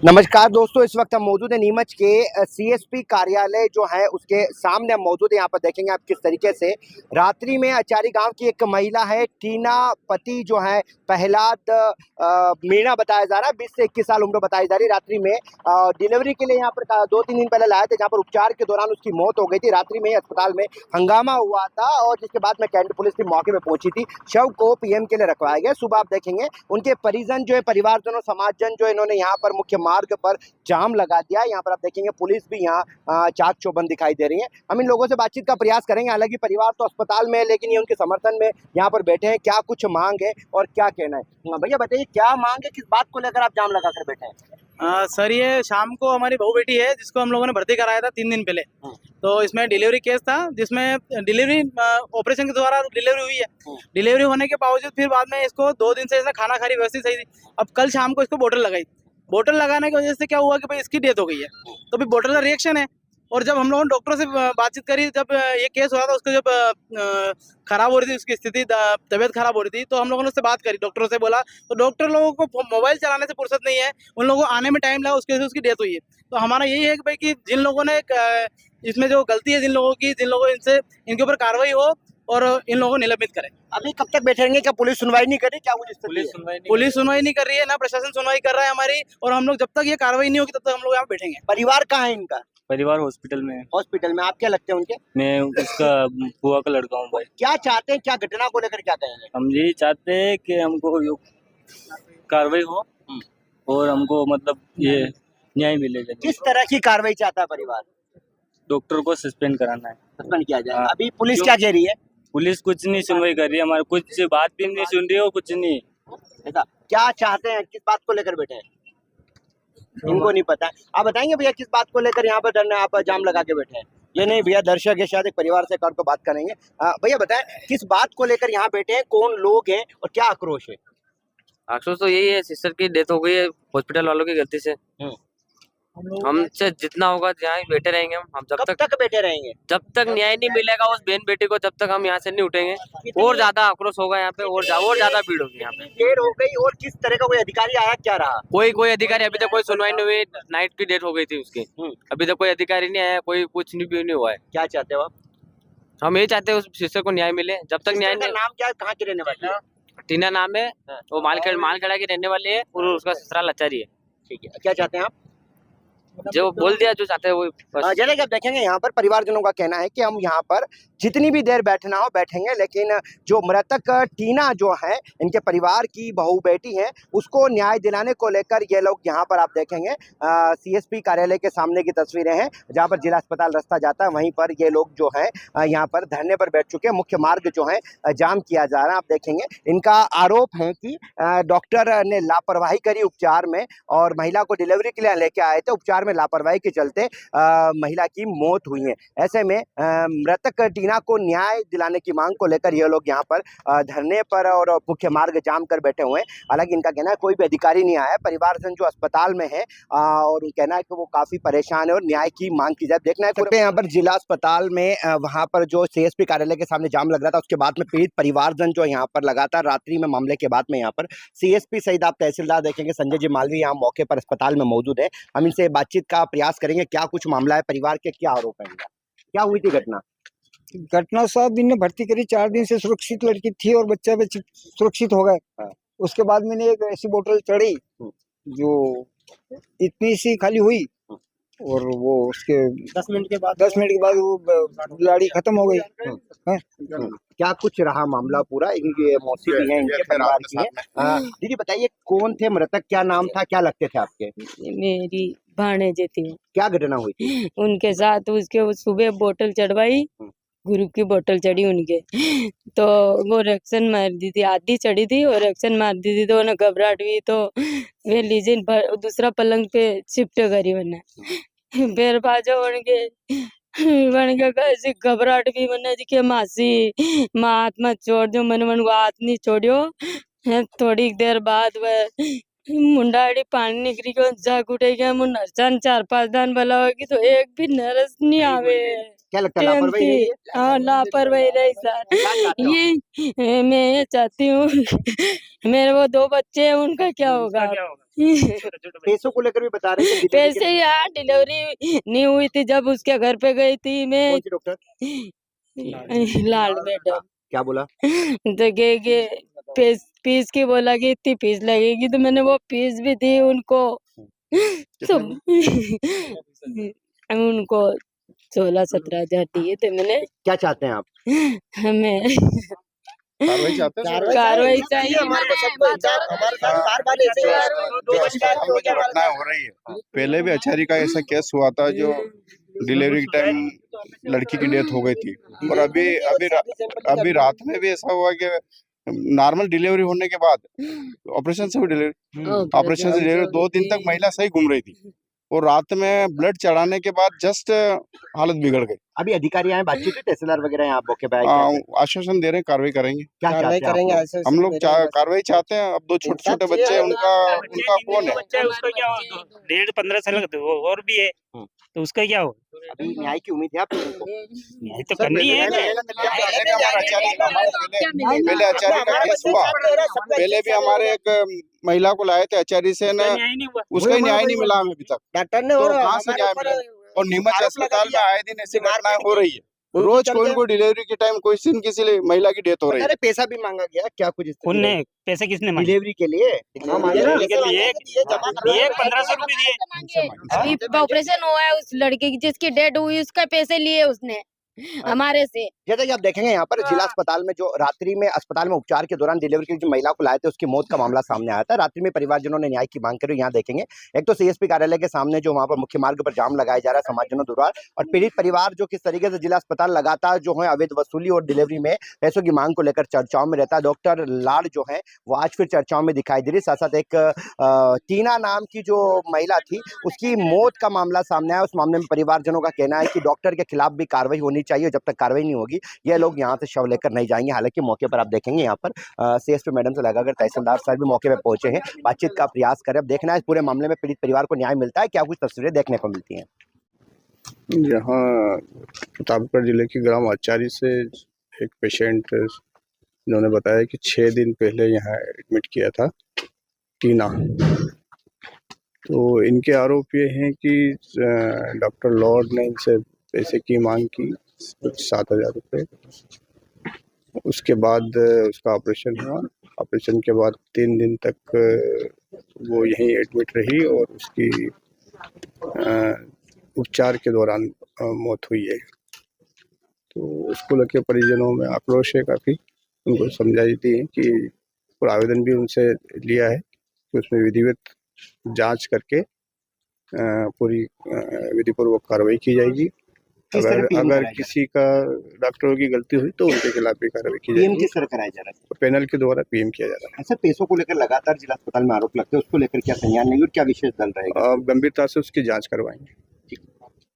नमस्कार दोस्तों, इस वक्त हम मौजूद है नीमच के सीएसपी कार्यालय जो है उसके सामने हम मौजूद है। यहाँ पर देखेंगे आप किस तरीके से रात्रि में अचारी गांव की एक महिला है टीना पति जो है प्रहलाद मीणा बताया जा रहा है, 20 से 21 साल उम्र बताई जा रही है। रात्रि में डिलीवरी के लिए यहाँ पर 2-3 दिन पहले लाए थे, जहाँ पर उपचार के दौरान उसकी मौत हो गई थी। रात्रि में अस्पताल में हंगामा हुआ था और जिसके बाद में कैंट पुलिस की मौके पर पहुंची थी। शव को पीएम के लिए रखवाया गया। सुबह आप देखेंगे उनके परिजन जो है, परिवारजनों, समाजजन जो इन्होंने यहाँ पर मुख्य मार्ग पर जाम लगा दिया। यहाँ पर आप देखेंगे पुलिस भी यहाँ चाक चौबंद दिखाई दे रही है। हम इन लोगों से बातचीत का प्रयास करेंगे। हालांकि परिवार तो अस्पताल में है, लेकिन ये उनके समर्थन में यहाँ पर बैठे हैं। क्या कुछ मांग है और क्या कहना है, भैया बताइए क्या मांग है, किस बात को लेकर आप जाम लगा कर बैठे हैं? सर, ये शाम को हमारी बहू बेटी है जिसको हम लोगों ने भर्ती कराया था 3 दिन पहले। तो इसमें डिलीवरी केस था, जिसमें डिलीवरी ऑपरेशन के द्वारा डिलीवरी हुई है। डिलीवरी होने के बावजूद फिर बाद में इसको 2 दिन से खाना खा रही, व्यवस्थित सही थी। अब कल शाम को इसको बोतल लगाई। बोतल लगाने की वजह से क्या हुआ कि भाई इसकी डेथ हो गई है। तो भी बोतल का रिएक्शन है। और जब हम लोगों ने डॉक्टरों से बातचीत करी, जब ये केस हुआ था, उसको जब खराब हो रही थी, उसकी स्थिति, तबीयत खराब हो रही थी, तो हम लोगों ने उससे बात करी, डॉक्टरों से बोला। तो डॉक्टर लोगों को मोबाइल चलाने से फुर्सत नहीं है, उन लोगों को आने में टाइम लगा, उसकी वजह से उसकी डेथ हुई है। तो हमारा यही है कि भाई कि जिन लोगों ने इसमें जो गलती है, जिन लोगों इनसे इनके ऊपर कार्रवाई हो और इन लोगों को निलंबित करें। अभी कब तक बैठेंगे? क्या पुलिस सुनवाई नहीं कर रही? क्या पुलिस सुनवाई नहीं कर रही है, ना प्रशासन सुनवाई कर रहा है हमारी। और हम लोग जब तक ये कार्रवाई नहीं होगी तब तक हम लोग यहाँ बैठेंगे। परिवार कहाँ है इनका? परिवार हॉस्पिटल में है। हॉस्पिटल में। आप क्या लगते हैं उनके? मैं उसका बुआ का लड़का हूँ भाई। क्या चाहते हैं, क्या घटना को लेकर क्या कहेंगे? हम यही चाहते हैं कि हमको कार्रवाई हो और हमको मतलब ये न्याय मिलेगा। किस तरह की कार्रवाई चाहता है परिवार? डॉक्टर को सस्पेंड कराना है। सस्पेंड किया जाए। हाँ। अभी पुलिस क्या कह रही है? पुलिस कुछ नहीं सुनवाई कर रही है, हमारे कुछ बात भी नहीं सुन रही है और कुछ नहीं। ऐसा क्या चाहते हैं, किस बात को लेकर बैठे हैं? इनको नहीं पता है। आप बताएंगे भैया किस बात को लेकर यहाँ पर धरना, आप जाम लगा के बैठे हैं? ये नहीं भैया, दर्शक है, शायद एक परिवार से कर तो बात करेंगे। भैया बताएं किस बात को लेकर यहाँ बैठे हैं, कौन लोग हैं और क्या आक्रोश है? आक्रोश तो यही है, सिस्टर की डेथ हो गई है हॉस्पिटल वालों की गलती से। हमसे जितना होगा यहाँ बैठे रहेंगे हम जब तक बैठे रहेंगे? जब तक न्याय नहीं मिलेगा उस बहन बेटी को, जब तक हम यहाँ से नहीं उठेंगे। और ज्यादा आक्रोश होगा यहाँ पे, और ज्यादा भीड़ होगी यहाँ पे। देर हो गई और किस तरह का कोई अधिकारी आया, क्या रहा? कोई अधिकारी अभी तक कोई सुनवाई नहीं हुई। नाइट की डेथ हो गई थी उसकी, अभी तक कोई अधिकारी नहीं आया, कोई कुछ नहीं हुआ है। क्या चाहते हो आप? हम यही चाहते हैं उस सिस्टर को न्याय मिले। जब तक न्याय नहीं। नाम क्या है, कहाँ की रहने वाली है? टीना नाम है, वो मालखेड़ा की रहने वाली है और उसका ससुराल लचारी है। ठीक है, क्या चाहते हैं आप? जो बोल दिया, जो चाहते हैं वो। जैसे कि आप देखेंगे यहाँ पर परिवारजनों का कहना है कि हम यहाँ पर जितनी भी देर बैठना हो बैठेंगे, लेकिन जो मृतक टीना जो है, इनके परिवार की बहू बेटी है, उसको न्याय दिलाने को लेकर ये लोग यहाँ पर आप देखेंगे सीएसपी कार्यालय के सामने की तस्वीरें हैं, जहाँ पर जिला अस्पताल रास्ता जाता है, वहीं पर ये लोग जो है यहाँ पर धरने पर बैठ चुके हैं। मुख्य मार्ग जो है जाम किया जा रहा है। आप देखेंगे इनका आरोप है कि डॉक्टर ने लापरवाही करी उपचार में और महिला को डिलीवरी के लिए लेके आए थे, उपचार में लापरवाही के चलते महिला की मौत हुई है। ऐसे में मृतक टीना को न्याय दिलाने की मांग को लेकर ये लोग यहाँ पर धरने पर और मुख्य मार्ग जाम कर बैठे हुए हैं। हालांकि इनका कहना है कोई भी अधिकारी नहीं आया। परिवारजन जो अस्पताल में है और कहना है कि वो काफी परेशान है और न्याय की मांग की जाए। देखना है यहाँ पर जिला अस्पताल में वहां पर जो सीएसपी कार्यालय के सामने जाम लग रहा था, उसके बाद में पीड़ित परिवारजन जो यहाँ पर लगातार रात्रि में मामले के बाद में यहाँ पर सीएसपी सहित आप तहसीलदार देखेंगे संजय जी मालवी यहाँ मौके पर अस्पताल में मौजूद है। हम इनसे बातचीत का प्रयास करेंगे। क्या कुछ मामला है, परिवार के क्या आरोप है, क्या हुई थी घटना? साहब, इनने भर्ती करी, 4 दिन से सुरक्षित लड़की थी और बच्चा भी सुरक्षित हो गए। उसके बाद मैंने एक ऐसी बोतल चढ़ी जो इतनी सी खाली हुई और वो उसके 10 मिनट के बाद वो लाड़ी खत्म हो गई। क्या कुछ रहा मामला पूरा? इनके मौसी भी हैं, इनके परिवार की है। दीदी बताइए कौन थे मृतक, क्या नाम था, क्या लगते थे आपके? मेरी भाणेजे थी। क्या घटना हुई थी उनके साथ? उसके सुबह बोतल चढ़वाई, ग्रुप की बोतल चढ़ी उनके, तो वो रिएक्शन मार दी थी, आधी चढ़ी थी और रिएक्शन मार दी थी, तो उन्हें घबराहट हुई, तो वे लीजिए दूसरा पलंग पे शिफ्ट करी मैंने। फिर बाजो बन के कैसी घबराहट भी मैंने जी के मासी माँ हाथ मत छोड़ दो, मैंने मन को हाथ नहीं छोड़ियो। थोड़ी देर बाद वह मुंडाड़ी पानी निकली को जाग उठे गया। मुंडा 4-5 दिन भला होगी तो एक भी नरस नहीं आवे। क्या लगता है लापरवाही रही है? हाँ लापरवाही रही सर। क्या चाहते हो? मैं ये चाहती हूँ मेरे वो 2 बच्चे हैं उनका क्या होगा? पैसों को लेकर भी बता रहे हैं कि delivery पैसे यहाँ डिलीवरी नहीं हुई थी जब उसके घर पे गई थी मैं। कौन सी डॉक्टर लाल मैडम क्या बोला? तो कहेगी फीस की बोला कि इतनी फीस लगेगी तो मैंने वो फीस भी दी उनको तो उनको 16-17 हजार दिए थे मैंने। क्या चाहते हैं आप? हमें कार्रवाई चाहते हैं सर? कार्रवाई चाहिए। हमारे को सब हमारे साथ बार-बार ऐसे ही जो अस्पताल में जो घटनाएं हो रही है, पहले भी आचार्य का ऐसा केस हुआ था जो डिलीवरी के टाइम लड़की की डेथ हो गई थी। और अभी रात में भी ऐसा हुआ कि नॉर्मल डिलीवरी होने के बाद ऑपरेशन से डिलीवरी 2 दिन तक महिला सही घूम रही थी और रात में ब्लड चढ़ाने के बाद जस्ट हालत बिगड़ गई। अभी अधिकारी आए, बातचीत हुई, तहसीलदार वगैरह यहाँ मौके पे आए? क्या आश्वासन दे रहे हैं कार्रवाई करेंगे। चाहते हैं आप? हम लोग कार्रवाई चाहते हैं। अब 2 छोटे-छोटे बच्चे हैं, उनका कौन है? बच्चा है उसका क्या होगा? 1.5-15 साल का तो और भी है तो उसका क्या होगा? अभी न्याय की उम्मीद है आप लोगों को? ये तो करनी है। पहले आचार्य का केस हुआ, पहले भी हमारे एक महिला को लाए थे आचार्य से न, न्याय नहीं हुआ। उसका ही न्याय नहीं मिला हमें अभी तक। डॉक्टर ने तो कहाँ से न्याय मिला? और नीमच अस्पताल में आए दिन ऐसी घटनाएं हो रही है। रोज कोई डिलीवरी के टाइम किसी महिला की डेथ हो रही है। अरे पैसा भी मांगा गया क्या कुछ इस उनने पैसे किसने मांगे? डिलीवरी के लिए? डिलीवरी के लिए 1500 रुपए दिए। अभी ऑपरेशन हुआ है उस लड़के की जिसकी डेड हुई उसका पैसे लिए उसने हमारे से। जैसा कि आप देखेंगे यहाँ पर जिला अस्पताल में जो रात्रि में अस्पताल में उपचार के दौरान डिलीवरी की जो महिला को लाए थे उसकी मौत का मामला सामने आया था। रात्रि में परिवारजनों ने न्याय की मांग करी। यहाँ देखेंगे एक तो सीएसपी कार्यालय के सामने जो वहाँ पर मुख्य मार्ग पर जाम लगाया जा रहा है समाजजनों द्वारा, और पीड़ित परिवार जो किस तरीके से जिला अस्पताल लगातार जो है अवैध वसूली और डिलीवरी में पैसों की मांग को लेकर चर्चाओं में रहता है। डॉक्टर लाड जो है वो आज फिर चर्चाओं में दिखाई दे रही। साथ साथ एक टीना नाम की जो महिला थी उसकी मौत का मामला सामने आया। उस मामले में परिवारजनों का कहना है कि डॉक्टर के खिलाफ भी कार्रवाई होनी चाहिए। जब तक कार्रवाई नहीं होगी ये लोग यहाँ से शव लेकर नहीं जाएंगे। हालांकि मौके पर आप देखेंगे यहाँ पर सीएसपी मैडम से लगाकर तहसीलदार सर भी मौके पर पहुंचे हैं, बातचीत का प्रयास करें। अब देखना है इस पूरे मामले में पीड़ित परिवार को न्याय मिलता है क्या, कुछ तस्वीरें देखने को मिलती हैं। यहाँ प्रतापगढ़ जिले की ग्राम आचार्य से एक पेशेंट जिन्होंने बताया कि 6 दिन पहले यहाँ एडमिट किया था टीना। तो इनके आरोप ये हैं कि डॉक्टर लॉर्ड ने इनसे पैसे की मांग की, कुछ 7,000 रुपये। उसके बाद उसका ऑपरेशन हुआ। ऑपरेशन के बाद 3 दिन तक वो यहीं एडमिट रही और उसकी उपचार के दौरान मौत हुई है। तो उसको लेकर परिजनों में आक्रोश है काफ़ी। उनको समझाई दी है कि और आवेदन भी उनसे लिया है कि उसमें विधिवत जांच करके पूरी विधिपूर्वक कार्रवाई की जाएगी। अगर किसी का डॉक्टरों की गलती हुई तो उनके खिलाफ भी कार्रवाई की जाएगी। किस तरह कराया जा रहा है? पैनल के द्वारा पीएम किया जा रहा है। ऐसा पैसों को लेकर लगातार जिला अस्पताल में आरोप लगते हैं, उसको लेकर क्या संज्ञान नहीं और क्या विशेष दल रहेगा? गंभीरता से उसकी जांच करवाएंगे।